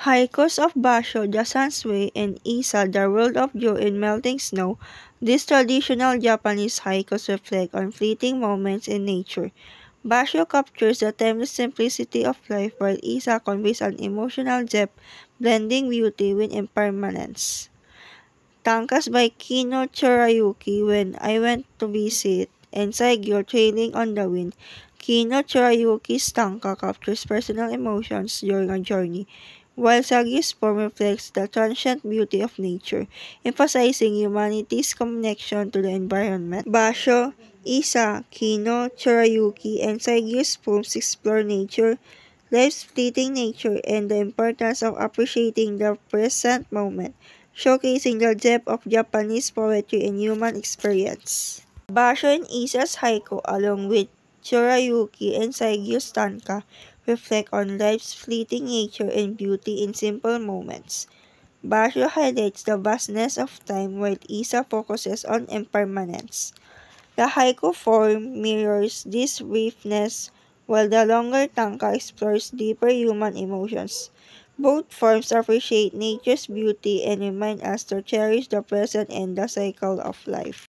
Haikus of Basho, The Sun's Way, and Isa, The World of Joy in Melting Snow. These traditional Japanese haikus reflect on fleeting moments in nature. Basho captures the timeless simplicity of life, while Isa conveys an emotional depth, blending beauty with impermanence. Tankas by Kino Chorayuki, When I Went to Visit, and Saigyo, Trailing on the Wind. Kino Chorayuki's tanka captures personal emotions during a journey, while Saigyo's poem reflects the transient beauty of nature, emphasizing humanity's connection to the environment. Basho, Isa, Kino Chorayuki, and Saigyo's poems explore nature, life's fleeting nature, and the importance of appreciating the present moment, showcasing the depth of Japanese poetry and human experience. Basho and Isa's haiku, along with Chorayuki and Saigyo's tanka, reflect on life's fleeting nature and beauty in simple moments. Basho highlights the vastness of time, while Isa focuses on impermanence. The haiku form mirrors this briefness, while the longer tanka explores deeper human emotions. Both forms appreciate nature's beauty and remind us to cherish the present and the cycle of life.